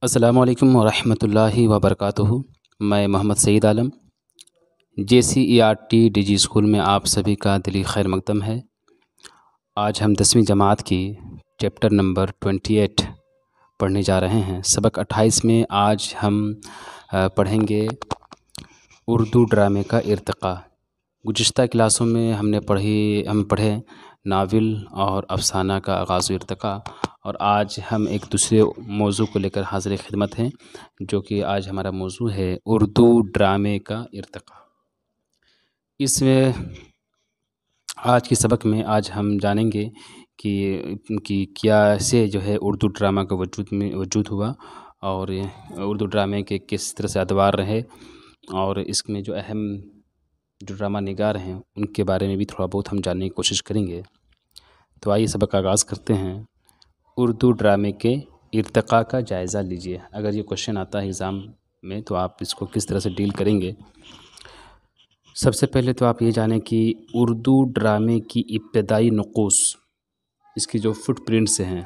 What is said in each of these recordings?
السلام علیکم ورحمۃ اللہ وبرکاتہ۔ میں محمد سعید عالم JCERT DG اسکول میں آپ سبھی کا دلی خیر مقدم ہے۔ آج ہم 10ویں جماعت کی چیپٹر نمبر 28 پڑھنے جا رہے ہیں۔ سبق 28 میں آج ہم پڑھیں گے اردو ڈرامے کا ارتقاء۔ گزشتہ کلاسوں میں ہم پڑھے ناول اور افسانہ کا آغاز و ارتقاء، اور آج ہم ایک دوسرے موضوع کو لے کر حاضر خدمت ہیں، جو کہ آج ہمارا موضوع ہے اردو ڈرامے کا ارتقاء۔ اس میں آج کے سبق میں آج ہم جانیں گے کہ کیسے جو ہے اردو ڈرامہ کا وجود ہوا، اور اردو ڈرامے کے کس طرح سے ادوار رہے، اور اس میں جو اہم جو ڈرامہ نگار ہیں ان کے بارے میں بھی تھوڑا بہت ہم جاننے کی کوشش کریں گے۔ تو آئیے سبق کا آغاز کرتے ہیں۔ اردو ڈرامے کے ارتقاء کا جائزہ لیجیے۔ اگر یہ کوشچن آتا ہے ایگزام میں تو آپ اس کو کس طرح سے ڈیل کریں گے۔ سب سے پہلے تو آپ یہ جانیں کہ اردو ڈرامے کی ابتدائی نقوش، اس کی جو فٹ پرنٹس ہیں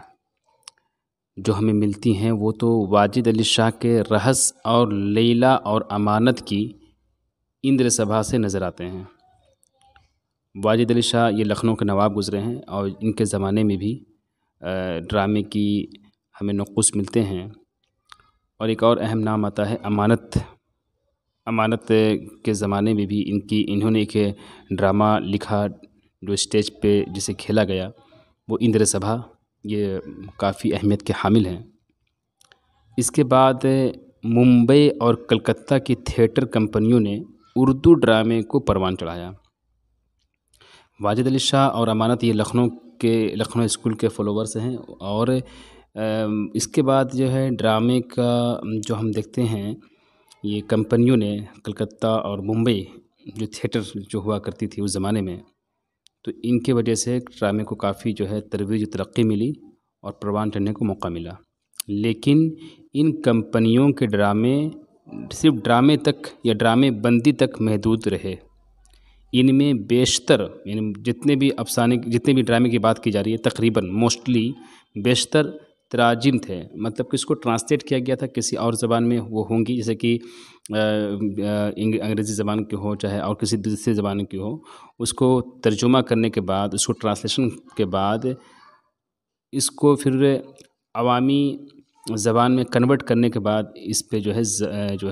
جو ہمیں ملتی ہیں، وہ تو واجد علی شاہ کے رہس اور لیلا اور امانت کی اندر سبھا سے نظر آتے ہیں۔ واجد علی شاہ یہ لکھنؤ کے نواب گزرے ہیں، اور ان کے زمانے میں بھی ڈرامے کی ہمیں نقوش ملتے ہیں۔ اور ایک اور اہم نام آتا ہے امانت۔ امانت کے زمانے میں بھی انہوں نے ایک ڈرامہ لکھا جو اسٹیج پہ جسے کھیلا گیا، وہ اندر سبھا، یہ کافی اہمیت کے حامل ہیں۔ اس کے بعد ممبئی اور کلکتہ کی تھیٹر کمپنیوں نے اردو ڈرامے کو پروان چڑھایا۔ واجد علی شاہ اور امانت یہ لکھنؤ اسکول کے فالوورس ہیں، اور اس کے بعد جو ہے ڈرامے کا جو ہم دیکھتے ہیں، یہ کمپنیوں نے کلکتہ اور ممبئی جو تھیٹر جو ہوا کرتی تھی اس زمانے میں، تو ان کے وجہ سے ڈرامے کو کافی جو ہے ترویج و ترقی ملی اور پروان چڑھنے کو موقع ملا۔ لیکن ان کمپنیوں کے ڈرامے صرف ڈرامے تک یا ڈرامے بندی تک محدود رہے۔ ان میں بیشتر یعنی جتنے بھی ڈرامے کی بات کی جا رہی ہے، تقریباً موسٹلی بیشتر تراجم تھے، مطلب کہ اس کو ٹرانسلیٹ کیا گیا تھا کسی اور زبان میں، وہ ہوں گی جیسے کہ انگریزی زبان کی ہو، چاہے اور کسی دوسری زبان کی ہو، اس کو ترجمہ کرنے کے بعد، اس کو ٹرانسلیشن کے بعد، اس کو پھر عوامی زبان میں کنورٹ کرنے کے بعد اس پہ جو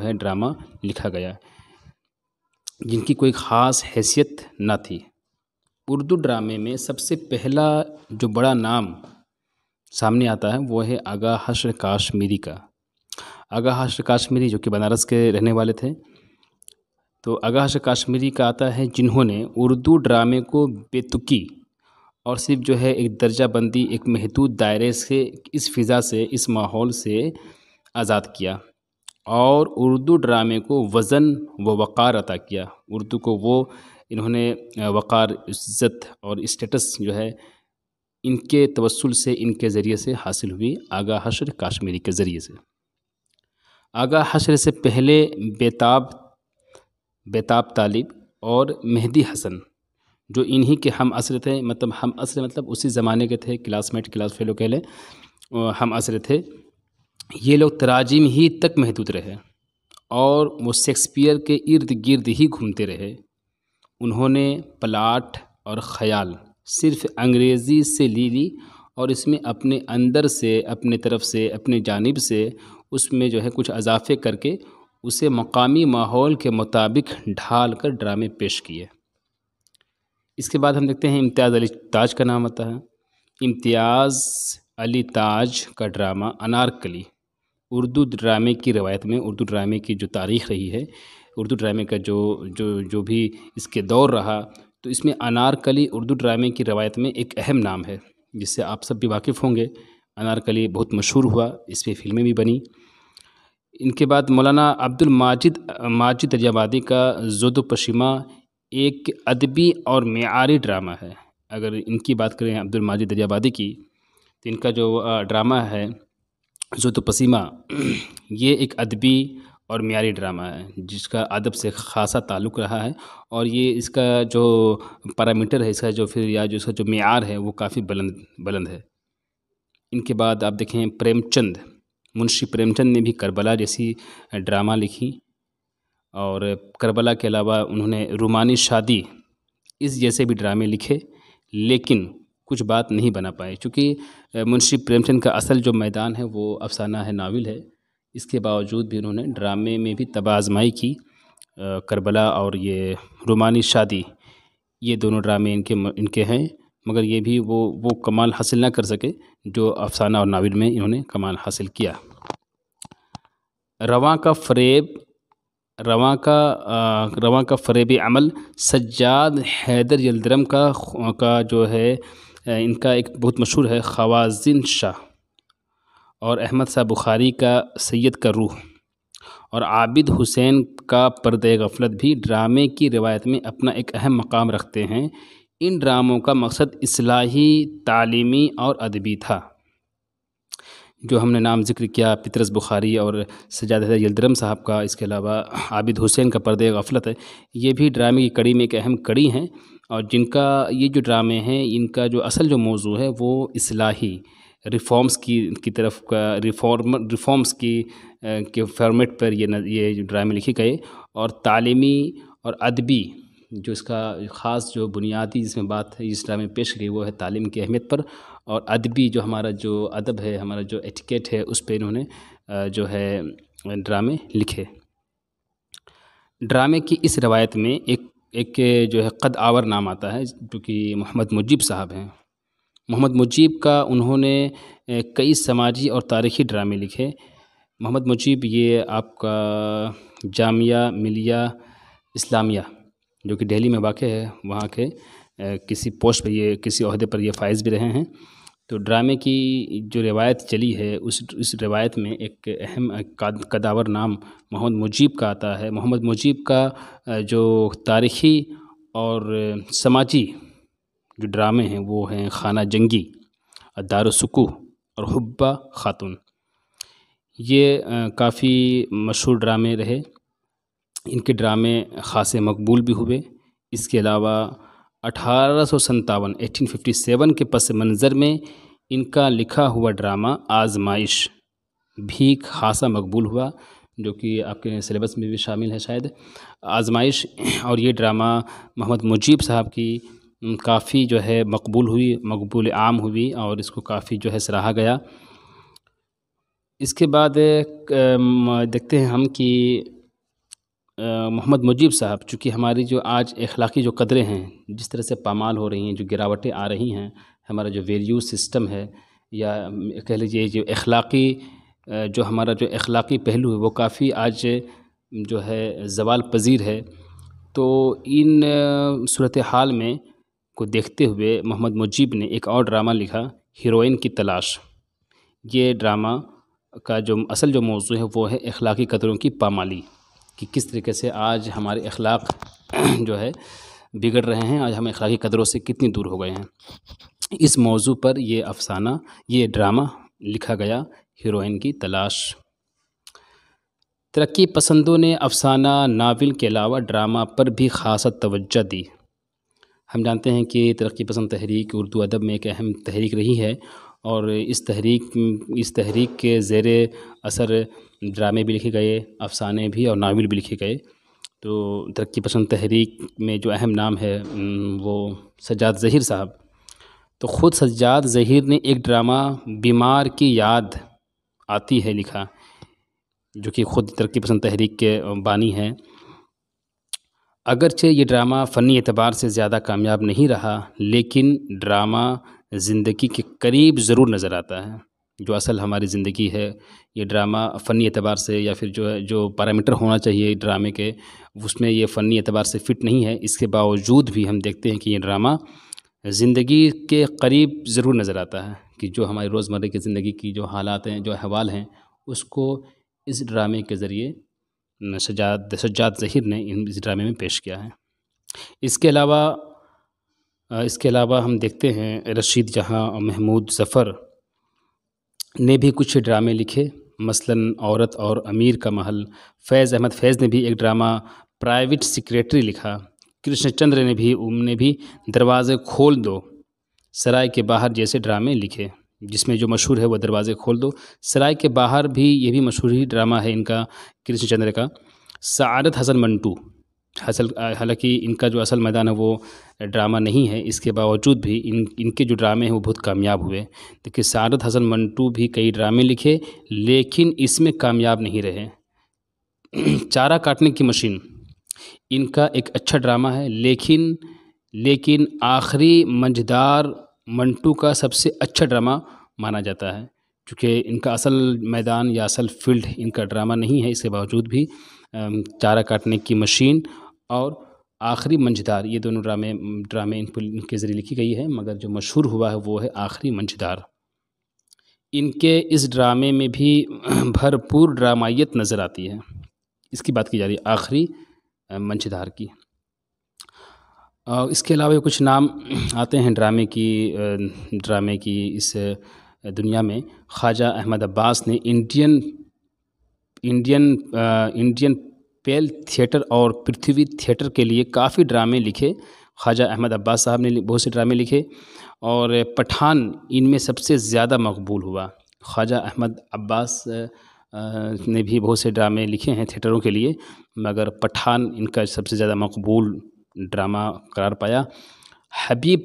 ہے ڈرامہ لکھا گیا، جن کی کوئی خاص حیثیت نہ تھی۔ اردو ڈرامے میں سب سے پہلا جو بڑا نام سامنے آتا ہے وہ ہے آغا حشر کاشمیری کا۔ آغا حشر کاشمیری جو کہ بنارس کے رہنے والے تھے، تو آغا حشر کاشمیری کا آتا ہے جنہوں نے اردو ڈرامے کو بے تکی اور صرف جو ہے ایک درجہ بندی، ایک محدود دائرے سے، اس فضا سے، اس ماحول سے آزاد کیا، اور اردو ڈرامے کو وزن و وقار عطا کیا۔ اردو کو وہ انہوں نے وقار، عزت اور اسٹیٹس جو ہے ان کے توسل سے، ان کے ذریعے سے حاصل ہوئی، آغا حشر کاشمیری کے ذریعے سے۔ آغا حشر سے پہلے بیتاب طالب اور مہدی حسن جو انہی کے ہم عصر تھے، مطلب اسی زمانے کے تھے، کلاس فیلو کہہ لیں، ہم عصر تھے، یہ لوگ تراجم ہی تک محدود رہے، اور وہ شیکسپیئر کے ارد گرد ہی گھومتے رہے۔ انہوں نے پلاٹ اور خیال صرف انگریزی سے لی، اور اس میں اپنے اندر سے، اپنے طرف سے، اپنی جانب سے اس میں جو ہے کچھ اضافے کر کے اسے مقامی ماحول کے مطابق ڈھال کر ڈرامے پیش کیے۔ اس کے بعد ہم دیکھتے ہیں امتیاز علی تاج کا نام آتا ہے۔ امتیاز علی تاج کا ڈرامہ انارکلی، اردو ڈرامے کی روایت میں، اردو ڈرامے کی جو تاریخ رہی ہے، اردو ڈرامے کا جو بھی اس کے دور رہا، تو اس میں انارکلی اردو ڈرامے کی روایت میں ایک اہم نام ہے، جس سے آپ سب بھی واقف ہوں گے۔ انارکلی بہت مشہور ہوا، اس پہ فلمیں بھی بنی۔ ان کے بعد مولانا ماجد دریابادی کا زود و پشیماں ایک ادبی اور معیاری ڈرامہ ہے۔ اگر ان کی بات کریں عبدالماجد دریابادی کی، تو ان کا جو ڈرامہ ہے زود و پشیماں، یہ ایک ادبی اور معیاری ڈرامہ ہے جس کا ادب سے خاصا تعلق رہا ہے، اور یہ اس کا جو پیرامیٹر ہے، اس کا جو معیار ہے وہ کافی بلند ہے۔ ان کے بعد آپ دیکھیں پریم چند، منشی پریم چند نے بھی کربلا جیسی ڈرامہ لکھی، اور کربلا کے علاوہ انہوں نے رومانی شادی اس جیسے بھی ڈرامے لکھے، لیکن کچھ بات نہیں بنا پائے، چونکہ منشی پریم چند کا اصل جو میدان ہے وہ افسانہ ہے، ناول ہے۔ اس کے باوجود بھی انہوں نے ڈرامے میں بھی طب آزمائی کی۔ کربلا اور یہ رومانی شادی، یہ دونوں ڈرامے ان کے ہیں، مگر یہ بھی وہ کمال حاصل نہ کر سکے جو افسانہ اور ناول میں انہوں نے کمال حاصل کیا۔ رواں کا فریب عمل سجاد حیدر یلدرم کا جو ہے ان کا ایک بہت مشہور ہے خوازن شاہ، اور احمد شاہ بخاری کا سید کا روح، اور عابد حسین کا پردہ غفلت بھی ڈرامے کی روایت میں اپنا ایک اہم مقام رکھتے ہیں۔ ان ڈراموں کا مقصد اصلاحی، تعلیمی اور ادبی تھا۔ جو ہم نے نام ذکر کیا پطرس بخاری اور سجاد حیدر یلدرم صاحب کا، اس کے علاوہ عابد حسین کا پردہ غفلت ہے، یہ بھی ڈرامے کی کڑی میں ایک اہم کڑی ہیں، اور جن کا یہ جو ڈرامے ہیں ان کا جو اصل جو موضوع ہے وہ اصلاحی، ریفارمز کی طرف کا ریفارمز کے فارمیٹ پر یہ ڈرامے لکھے گئے، اور تعلیمی اور ادبی جو اس کا خاص جو بنیادی جس میں بات ہے اس ڈرامے میں پیش گئی وہ ہے تعلیم کی اہمیت پر، اور ادبی جو ہمارا جو ادب ہے، ہمارا جو ایٹیکیٹ ہے، اس پہ انہوں نے جو ہے ڈرامے لکھے۔ ڈرامے کی اس روایت میں ایک جو ہے قد آور نام آتا ہے، جو کہ محمد مجیب صاحب ہیں۔ محمد مجیب کا انہوں نے کئی سماجی اور تاریخی ڈرامے لکھے۔ محمد مجیب یہ آپ کا جامعہ ملیہ اسلامیہ جو کہ دہلی میں واقع ہے، وہاں کے کسی پوسٹ پہ کسی عہدے پر یہ فائز بھی رہے ہیں۔ تو ڈرامے کی جو روایت چلی ہے اس روایت میں ایک اہم قداور نام محمد مجیب کا آتا ہے۔ محمد مجیب کا جو تاریخی اور سماجی جو ڈرامے ہیں وہ ہیں خانہ جنگی، دارالسکوہ اور حبہ خاتون۔ یہ کافی مشہور ڈرامے رہے، ان کے ڈرامے خاصے مقبول بھی ہوئے۔ اس کے علاوہ 1857 کے پس منظر میں ان کا لکھا ہوا ڈرامہ آزمائش بھی خاصا مقبول ہوا، جو کہ آپ کے سلیبس میں بھی شامل ہے شاید۔ آزمائش اور یہ ڈرامہ محمد مجیب صاحب کی کافی جو ہے مقبول عام ہوئی، اور اس کو کافی جو ہے سراہا گیا۔ اس کے بعد دیکھتے ہیں ہم کہ محمد مجیب صاحب چونکہ ہماری جو آج اخلاقی جو قدریں ہیں جس طرح سے پامال ہو رہی ہیں، جو گراوٹیں آ رہی ہیں، ہمارا جو ویلیو سسٹم ہے، یا کہہ لیجیے جو ہمارا جو اخلاقی پہلو ہے وہ کافی آج جو ہے زوال پذیر ہے۔ تو ان صورتحال میں کو دیکھتے ہوئے محمد مجیب نے ایک اور ڈرامہ لکھا، ہیروئن کی تلاش۔ یہ ڈرامہ کا جو اصل جو موضوع ہے وہ ہے اخلاقی قدروں کی پامالی، کہ کس طریقے سے آج ہمارے اخلاق جو ہے بگڑ رہے ہیں، آج ہم اخلاقی قدروں سے کتنی دور ہو گئے ہیں۔ اس موضوع پر یہ ڈرامہ لکھا گیا، ہیروئن کی تلاش۔ ترقی پسندوں نے افسانہ ناول کے علاوہ ڈرامہ پر بھی خاصا توجہ دی۔ ہم جانتے ہیں کہ ترقی پسند تحریک اردو ادب میں ایک اہم تحریک رہی ہے، اور اس تحریک کے زیر اثر ڈرامے بھی لکھے گئے، افسانے بھی اور ناول بھی لکھے گئے۔ تو ترقی پسند تحریک میں جو اہم نام ہے وہ سجاد ظہیر صاحب۔ تو خود سجاد ظہیر نے ایک ڈرامہ بیمار کی یاد آتی ہے لکھا، جو کہ خود ترقی پسند تحریک کے بانی ہیں۔ اگرچہ یہ ڈرامہ فنی اعتبار سے زیادہ کامیاب نہیں رہا، لیکن ڈرامہ زندگی کے قریب ضرور نظر آتا ہے۔ جو اصل ہماری زندگی ہے، یہ ڈرامہ فنی اعتبار سے یا پھر جو پیرامیٹر ہونا چاہیے ڈرامے کے، اس میں یہ فنی اعتبار سے فٹ نہیں ہے۔ اس کے باوجود بھی ہم دیکھتے ہیں کہ یہ ڈرامہ زندگی کے قریب ضرور نظر آتا ہے، کہ جو ہماری روزمرہ کی زندگی کی جو حالات ہیں، جو احوال ہیں، اس کو اس ڈرامے کے ذریعے سجاد ظہیر نے اس ڈرامے میں پیش کیا ہے۔ اس کے علاوہ ہم دیکھتے ہیں رشید جہاں محمود ظفر نے بھی کچھ ڈرامے لکھے، مثلاً عورت اور امیر کا محل۔ فیض احمد فیض نے بھی ایک ڈرامہ پرائیویٹ سیکریٹری لکھا۔ کرشن چندر نے بھی دروازے کھول دو، سرائے کے باہر جیسے ڈرامے لکھے۔ جس میں جو مشہور ہے وہ دروازے کھول دو، سرائے کے باہر بھی یہ بھی مشہور ہی ڈرامہ ہے ان کا کرشن چندر کا، سعادت حسن منٹو، حالانکہ ان کا جو اصل میدان ہے وہ ڈرامہ نہیں ہے، اس کے باوجود بھی ان کے جو ڈرامے ہیں وہ بہت کامیاب ہوئے۔ دیکھیے سعادت حسن منٹو بھی کئی ڈرامے لکھے لیکن اس میں کامیاب نہیں رہے۔ چارہ کاٹنے کی مشین ان کا ایک اچھا ڈرامہ ہے لیکن آخری منجھدار منٹو کا سب سے اچھا ڈرامہ مانا جاتا ہے، چونکہ ان کا اصل میدان یا اصل فیلڈ ان کا ڈرامہ نہیں ہے، اس کے باوجود بھی چارہ کاٹنے کی مشین اور آخری منجھدار یہ دونوں ڈرامے ان کے ذریعے لکھی گئی ہے، مگر جو مشہور ہوا ہے وہ ہے آخری منجھدار۔ ان کے اس ڈرامے میں بھی بھرپور ڈرامائیت نظر آتی ہے۔ اس کی بات کی جا رہی ہے آخری منجھدار کی۔ اس کے علاوہ کچھ نام آتے ہیں ڈرامے کی اس دنیا میں۔ خواجہ احمد عباس نے انڈین پیل تھیٹر اور پرتھوی تھیٹر کے لیے کافی ڈرامے لکھے۔ خواجہ احمد عباس صاحب نے بہت سے ڈرامے لکھے اور پٹھان ان میں سب سے زیادہ مقبول ہوا۔ خواجہ احمد عباس نے بھی بہت سے ڈرامے لکھے ہیں تھیٹروں کے لیے، مگر پٹھان ان کا سب سے زیادہ مقبول ڈرامہ قرار پایا۔ حبیب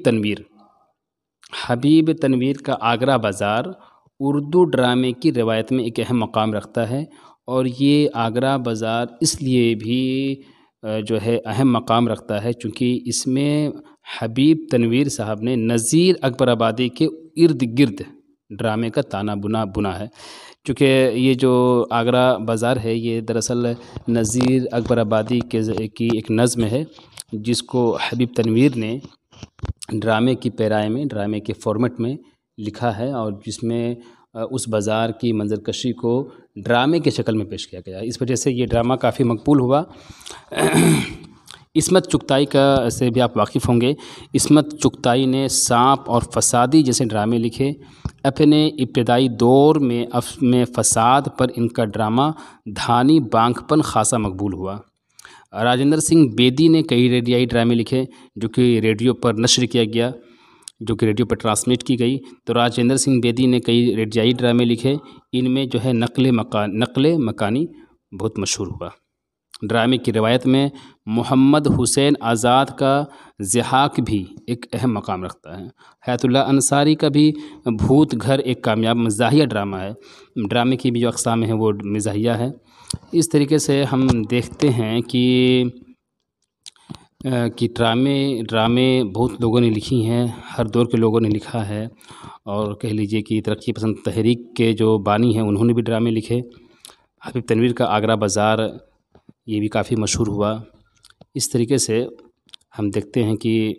تنویر کا آگرہ بازار اردو ڈرامے کی روایت میں ایک اہم مقام رکھتا ہے، اور یہ آگرہ بازار اس لیے بھی جو ہے اہم مقام رکھتا ہے چونکہ اس میں حبیب تنویر صاحب نے نذیر اکبر آبادی کے ارد گرد ڈرامے کا تانا بنا ہے، چونکہ یہ جو آگرہ بازار ہے یہ دراصل نذیر اکبر آبادی کی ایک نظم ہے جس کو حبیب تنویر نے ڈرامے کی پیرائے میں، ڈرامے کے فارمیٹ میں لکھا ہے، اور جس میں اس بازار کی منظر کشی کو ڈرامے کے شکل میں پیش کیا گیا ہے۔ اس وجہ سے یہ ڈرامہ کافی مقبول ہوا۔ عصمت چغتائی سے بھی آپ واقف ہوں گے۔ عصمت چغتائی نے سانپ اور فسادی جیسے ڈرامے لکھے۔ اپنے ابتدائی دور میں فساد پر ان کا ڈرامہ دھانی بانک پن خاصا مقبول ہوا۔ راجندر سنگھ بیدی نے کئی ریڈیائی ڈرامے لکھے جو کہ ریڈیو پر نشر کیا گیا، جو کہ ریڈیو پر ٹرانسمیٹ کی گئی، تو راجندر سنگھ بیدی نے کئی ریڈیائی ڈرامے لکھے، ان میں جو ہے نقل مکانی بہت مشہور ہوا۔ ڈرامے کی روایت میں محمد حسین آزاد کا ضحاک بھی ایک اہم مقام رکھتا ہے۔ حیات اللہ انصاری کا بھی بھوت گھر ایک کامیاب مزاحیہ ڈرامہ ہے۔ ڈرامے کی بھی جو اقسام ہیں وہ مزاحیہ ہے۔ اس طریقے سے ہم دیکھتے ہیں کہ ڈرامے بہت لوگوں نے لکھی ہیں، ہر دور کے لوگوں نے لکھا ہے، اور کہہ لیجئے کہ ترقی پسند تحریک کے جو بانی ہیں انہوں نے بھی ڈرامے لکھے۔ حبیب تنویر کا آگرہ بازار یہ بھی کافی مشہور ہوا۔ اس طریقے سے ہم دیکھتے ہیں کہ